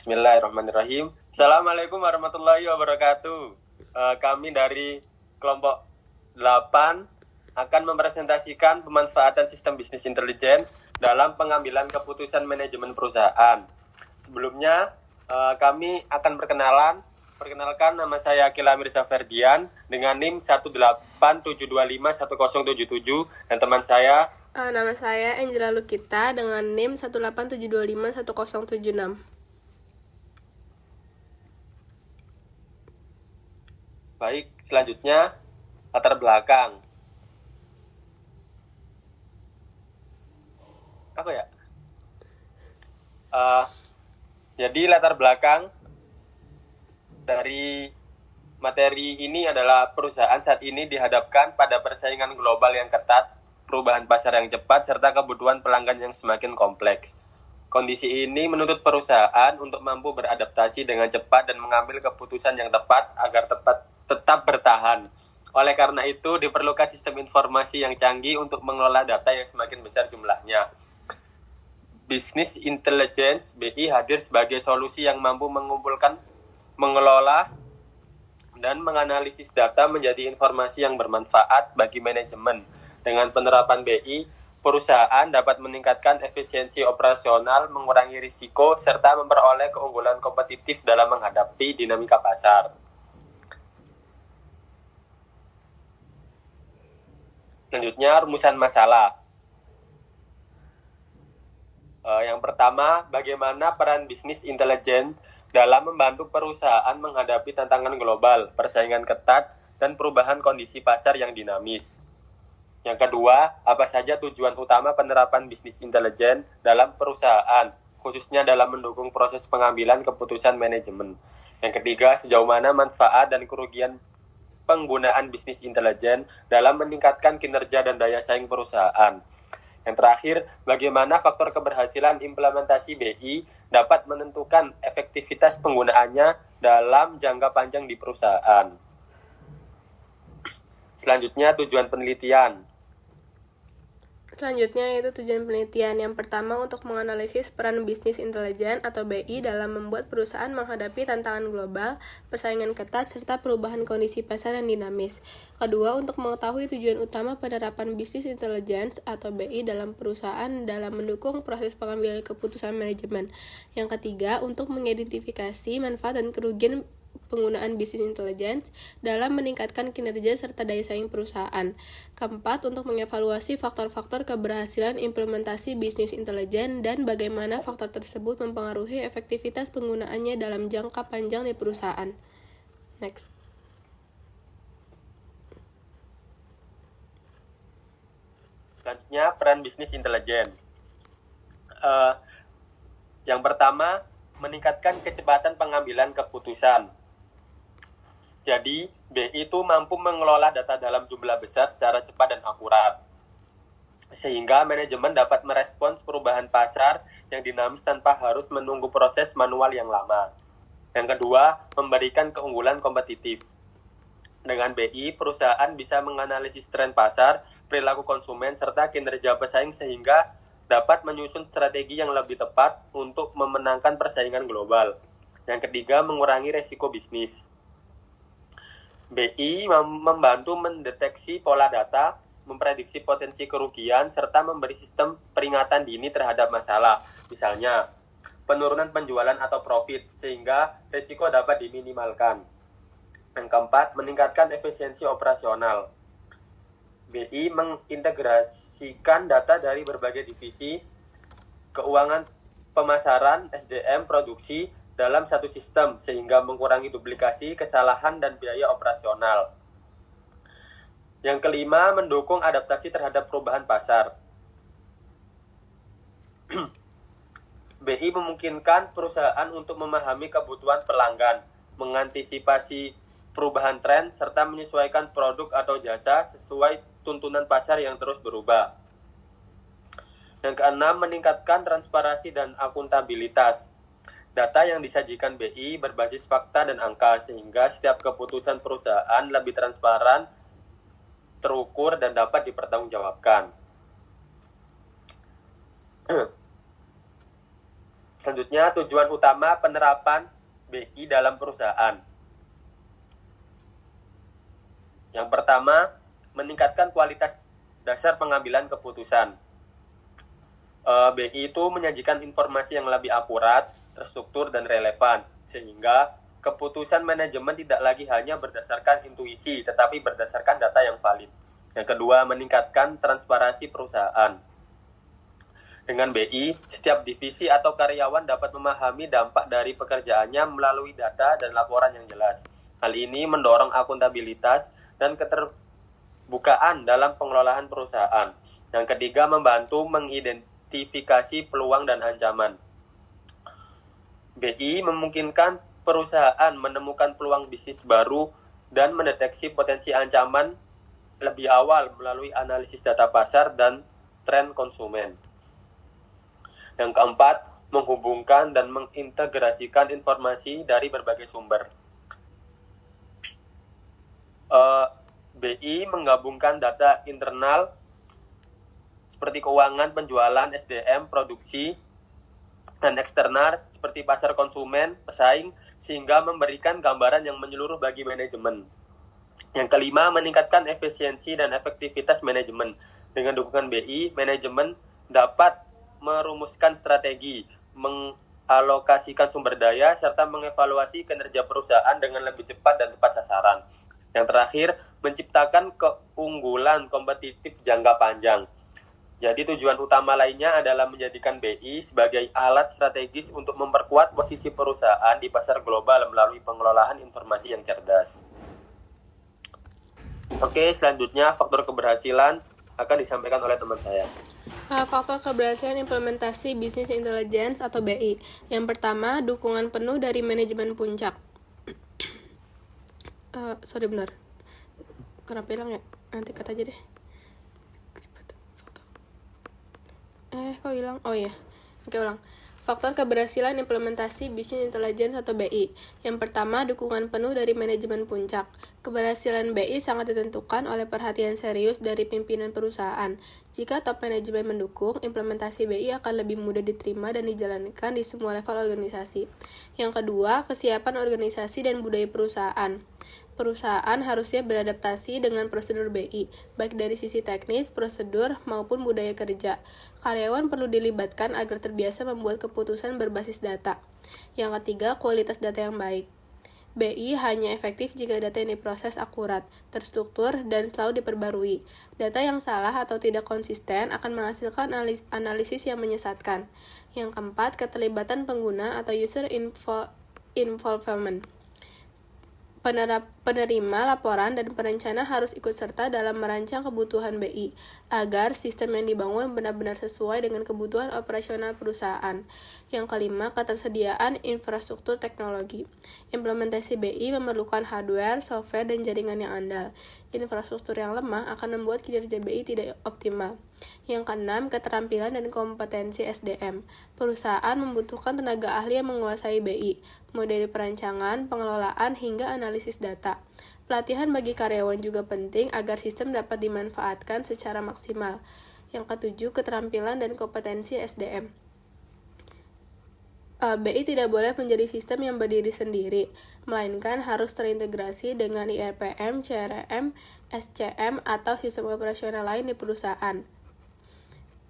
Bismillahirrahmanirrahim. Assalamualaikum warahmatullahi wabarakatuh. Kami dari kelompok 8 akan mempresentasikan pemanfaatan sistem bisnis intelijen dalam pengambilan keputusan manajemen perusahaan. Sebelumnya, kami akan perkenalkan nama saya Akila Mirza Ferdian dengan NIM 187251077 dan teman saya Nama saya Angela Lukita dengan NIM 187251076. Baik, selanjutnya latar belakang. Apa ya? Jadi latar belakang dari materi ini adalah perusahaan saat ini dihadapkan pada persaingan global yang ketat, perubahan pasar yang cepat, serta kebutuhan pelanggan yang semakin kompleks. Kondisi ini menuntut perusahaan untuk mampu beradaptasi dengan cepat dan mengambil keputusan yang tepat agar tetap bertahan. Oleh karena itu, diperlukan sistem informasi yang canggih untuk mengelola data yang semakin besar jumlahnya. Business Intelligence (BI) hadir sebagai solusi yang mampu mengumpulkan, mengelola, dan menganalisis data menjadi informasi yang bermanfaat bagi manajemen. Dengan penerapan BI, perusahaan dapat meningkatkan efisiensi operasional, mengurangi risiko, serta memperoleh keunggulan kompetitif dalam menghadapi dinamika pasar. Selanjutnya, rumusan masalah. Yang pertama, bagaimana peran bisnis intelijen dalam membantu perusahaan menghadapi tantangan global, persaingan ketat, dan perubahan kondisi pasar yang dinamis. Yang kedua, apa saja tujuan utama penerapan bisnis intelijen dalam perusahaan, khususnya dalam mendukung proses pengambilan keputusan manajemen. Yang ketiga, sejauh mana manfaat dan kerugian penggunaan bisnis intelijen dalam meningkatkan kinerja dan daya saing perusahaan. Yang terakhir, bagaimana faktor keberhasilan implementasi BI dapat menentukan efektivitas penggunaannya dalam jangka panjang di perusahaan. Selanjutnya, tujuan penelitian. Selanjutnya yaitu tujuan penelitian. Yang pertama, untuk menganalisis peran bisnis intelijen atau BI dalam membuat perusahaan menghadapi tantangan global, persaingan ketat, serta perubahan kondisi pasar yang dinamis. Kedua, untuk mengetahui tujuan utama penerapan bisnis intelijen atau BI dalam perusahaan dalam mendukung proses pengambilan keputusan manajemen. Yang ketiga, untuk mengidentifikasi manfaat dan kerugian penggunaan bisnis intelijen dalam meningkatkan kinerja serta daya saing perusahaan. Keempat, untuk mengevaluasi faktor-faktor keberhasilan implementasi bisnis intelijen dan bagaimana faktor tersebut mempengaruhi efektivitas penggunaannya dalam jangka panjang di perusahaan. Next. Selanjutnya, peran bisnis intelijen. Yang pertama, meningkatkan kecepatan pengambilan keputusan. Jadi, BI itu mampu mengelola data dalam jumlah besar secara cepat dan akurat, sehingga manajemen dapat merespons perubahan pasar yang dinamis tanpa harus menunggu proses manual yang lama. Yang kedua, memberikan keunggulan kompetitif. Dengan BI, perusahaan bisa menganalisis tren pasar, perilaku konsumen, serta kinerja pesaing sehingga dapat menyusun strategi yang lebih tepat untuk memenangkan persaingan global. Yang ketiga, mengurangi resiko bisnis. BI membantu mendeteksi pola data, memprediksi potensi kerugian, serta memberi sistem peringatan dini terhadap masalah. Misalnya, penurunan penjualan atau profit, sehingga risiko dapat diminimalkan. Yang keempat, meningkatkan efisiensi operasional. BI mengintegrasikan data dari berbagai divisi, keuangan, pemasaran, SDM, produksi, dalam satu sistem, sehingga mengurangi duplikasi, kesalahan, dan biaya operasional. Yang kelima, mendukung adaptasi terhadap perubahan pasar. BI memungkinkan perusahaan untuk memahami kebutuhan pelanggan, mengantisipasi perubahan tren, serta menyesuaikan produk atau jasa sesuai tuntunan pasar yang terus berubah. Yang keenam, meningkatkan transparansi dan akuntabilitas. Data yang disajikan BI berbasis fakta dan angka, sehingga setiap keputusan perusahaan lebih transparan, terukur, dan dapat dipertanggungjawabkan. Selanjutnya, tujuan utama penerapan BI dalam perusahaan. Yang pertama, meningkatkan kualitas dasar pengambilan keputusan. BI itu menyajikan informasi yang lebih akurat, terstruktur, dan relevan, sehingga keputusan manajemen tidak lagi hanya berdasarkan intuisi, tetapi berdasarkan data yang valid. Yang kedua, meningkatkan transparansi perusahaan. Dengan BI, setiap divisi atau karyawan dapat memahami dampak dari pekerjaannya melalui data dan laporan yang jelas. Hal ini mendorong akuntabilitas dan keterbukaan dalam pengelolaan perusahaan. Yang ketiga, membantu mengidentifikasi peluang dan ancaman. BI memungkinkan perusahaan menemukan peluang bisnis baru dan mendeteksi potensi ancaman lebih awal melalui analisis data pasar dan tren konsumen. Yang keempat, menghubungkan dan mengintegrasikan informasi dari berbagai sumber. BI menggabungkan data internal seperti keuangan, penjualan, SDM, produksi, dan eksternal seperti pasar konsumen, pesaing, sehingga memberikan gambaran yang menyeluruh bagi manajemen. Yang kelima, meningkatkan efisiensi dan efektivitas manajemen. Dengan dukungan BI, manajemen dapat merumuskan strategi, mengalokasikan sumber daya, serta mengevaluasi kinerja perusahaan dengan lebih cepat dan tepat sasaran. Yang terakhir, menciptakan keunggulan kompetitif jangka panjang. Jadi tujuan utama lainnya adalah menjadikan BI sebagai alat strategis untuk memperkuat posisi perusahaan di pasar global melalui pengelolaan informasi yang cerdas. Oke, selanjutnya faktor keberhasilan akan disampaikan oleh teman saya. Faktor keberhasilan implementasi Business Intelligence atau BI. Yang pertama, dukungan penuh dari manajemen puncak. Benar. Kenapa hilang ya? Nanti kata aja deh. Kok hilang? Oh ya. Oke, ulang. Faktor keberhasilan implementasi Business Intelligence atau BI. Yang pertama, dukungan penuh dari manajemen puncak. Keberhasilan BI sangat ditentukan oleh perhatian serius dari pimpinan perusahaan. Jika top manajemen mendukung, implementasi BI akan lebih mudah diterima dan dijalankan di semua level organisasi. Yang kedua, kesiapan organisasi dan budaya perusahaan. Perusahaan harusnya beradaptasi dengan prosedur BI, baik dari sisi teknis, prosedur, maupun budaya kerja. Karyawan perlu dilibatkan agar terbiasa membuat keputusan berbasis data. Yang ketiga, kualitas data yang baik. BI hanya efektif jika data yang diproses akurat, terstruktur, dan selalu diperbarui. Data yang salah atau tidak konsisten akan menghasilkan analisis yang menyesatkan. Yang keempat, keterlibatan pengguna atau user involvement. Penerima laporan dan perencana harus ikut serta dalam merancang kebutuhan BI agar sistem yang dibangun benar-benar sesuai dengan kebutuhan operasional perusahaan. Yang kelima, ketersediaan infrastruktur teknologi. Implementasi BI memerlukan hardware, software, dan jaringan yang andal. Infrastruktur yang lemah akan membuat kinerja BI tidak optimal. Yang keenam, keterampilan dan kompetensi SDM. Perusahaan membutuhkan tenaga ahli yang menguasai BI, mulai dari perancangan, pengelolaan, hingga analisis data. Pelatihan bagi karyawan juga penting agar sistem dapat dimanfaatkan secara maksimal. Yang ketujuh, keterampilan dan kompetensi SDM. BI tidak boleh menjadi sistem yang berdiri sendiri, melainkan harus terintegrasi dengan IRPM, CRM, SCM, atau sistem operasional lain di perusahaan.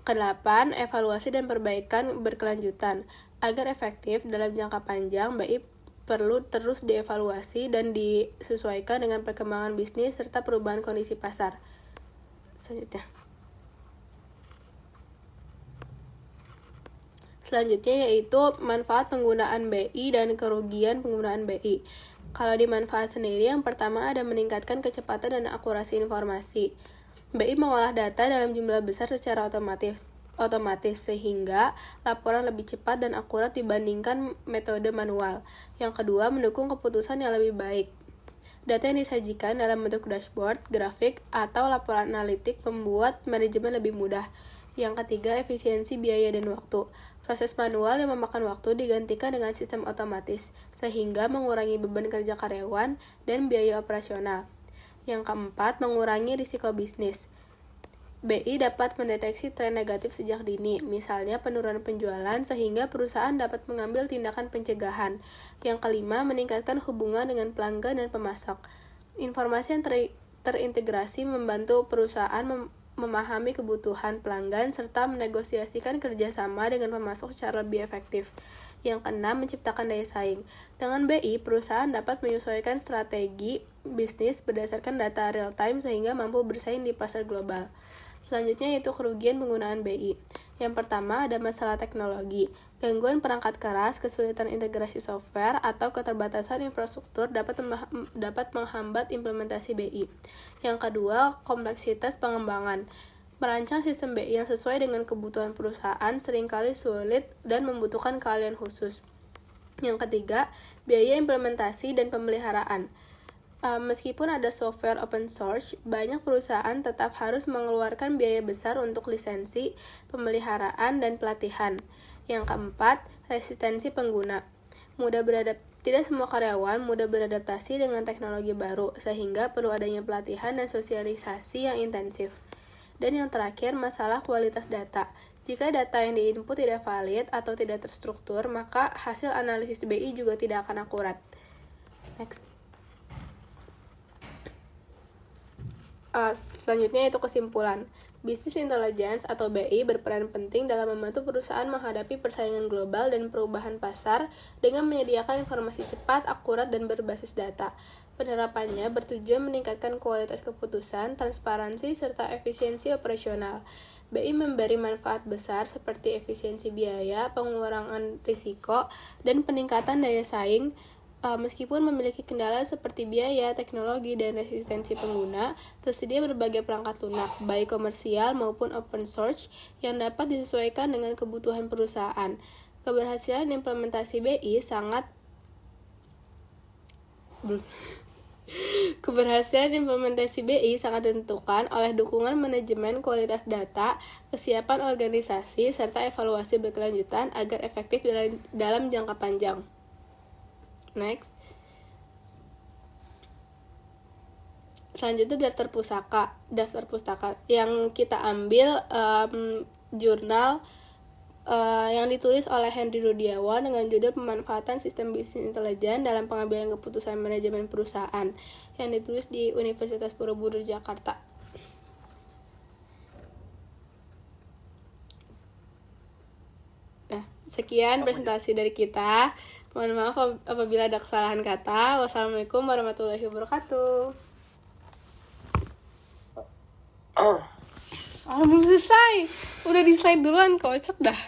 Kedelapan, evaluasi dan perbaikan berkelanjutan. Agar efektif dalam jangka panjang, BI perlu terus dievaluasi dan disesuaikan dengan perkembangan bisnis serta perubahan kondisi pasar. Selanjutnya yaitu manfaat penggunaan BI dan kerugian penggunaan BI. Kalau di manfaat sendiri, yang pertama ada meningkatkan kecepatan dan akurasi informasi. BI mengolah data dalam jumlah besar secara otomatis sehingga laporan lebih cepat dan akurat dibandingkan metode manual. Yang kedua, mendukung keputusan yang lebih baik. Data yang disajikan dalam bentuk dashboard, grafik, atau laporan analitik membuat manajemen lebih mudah. Yang ketiga, efisiensi biaya dan waktu. Proses manual yang memakan waktu digantikan dengan sistem otomatis, sehingga mengurangi beban kerja karyawan dan biaya operasional. Yang keempat, mengurangi risiko bisnis. BI dapat mendeteksi tren negatif sejak dini, misalnya penurunan penjualan sehingga perusahaan dapat mengambil tindakan pencegahan. Yang kelima, meningkatkan hubungan dengan pelanggan dan pemasok. Informasi yang terintegrasi membantu perusahaan memahami kebutuhan pelanggan serta menegosiasikan kerjasama dengan pemasok secara lebih efektif. Yang keenam, menciptakan daya saing. Dengan BI, perusahaan dapat menyesuaikan strategi bisnis berdasarkan data real-time sehingga mampu bersaing di pasar global. Selanjutnya yaitu kerugian penggunaan BI. Yang pertama ada masalah teknologi. Gangguan perangkat keras, kesulitan integrasi software, atau keterbatasan infrastruktur dapat menghambat implementasi BI. Yang kedua, kompleksitas pengembangan. Merancang sistem BI yang sesuai dengan kebutuhan perusahaan seringkali sulit dan membutuhkan keahlian khusus. Yang ketiga, biaya implementasi dan pemeliharaan. Meskipun ada software open source, banyak perusahaan tetap harus mengeluarkan biaya besar untuk lisensi, pemeliharaan, dan pelatihan. Yang keempat, resistensi pengguna. Tidak semua karyawan mudah beradaptasi dengan teknologi baru, sehingga perlu adanya pelatihan dan sosialisasi yang intensif. Dan yang terakhir, masalah kualitas data. Jika data yang diinput tidak valid atau tidak terstruktur, maka hasil analisis BI juga tidak akan akurat. Next. Selanjutnya yaitu kesimpulan. Business Intelligence atau BI berperan penting dalam membantu perusahaan menghadapi persaingan global dan perubahan pasar dengan menyediakan informasi cepat, akurat, dan berbasis data. Penerapannya bertujuan meningkatkan kualitas keputusan, transparansi, serta efisiensi operasional. BI memberi manfaat besar seperti efisiensi biaya, pengurangan risiko, dan peningkatan daya saing. Meskipun memiliki kendala seperti biaya, teknologi, dan resistensi pengguna, tersedia berbagai perangkat lunak, baik komersial maupun open source, yang dapat disesuaikan dengan kebutuhan perusahaan. Keberhasilan implementasi BI sangat ditentukan oleh dukungan manajemen kualitas data, kesiapan organisasi, serta evaluasi berkelanjutan agar efektif dalam jangka panjang. Next. Selanjutnya daftar pustaka yang kita ambil jurnal yang ditulis oleh Henry Rudiawan dengan judul Pemanfaatan Sistem Bisnis Intelijen dalam Pengambilan Keputusan Manajemen Perusahaan yang ditulis di Universitas Borobudur Jakarta. Sekian presentasi dari kita. Mohon maaf apabila ada kesalahan kata. Wassalamualaikum warahmatullahi wabarakatuh. Belum selesai. Udah di slide duluan, kocak dah.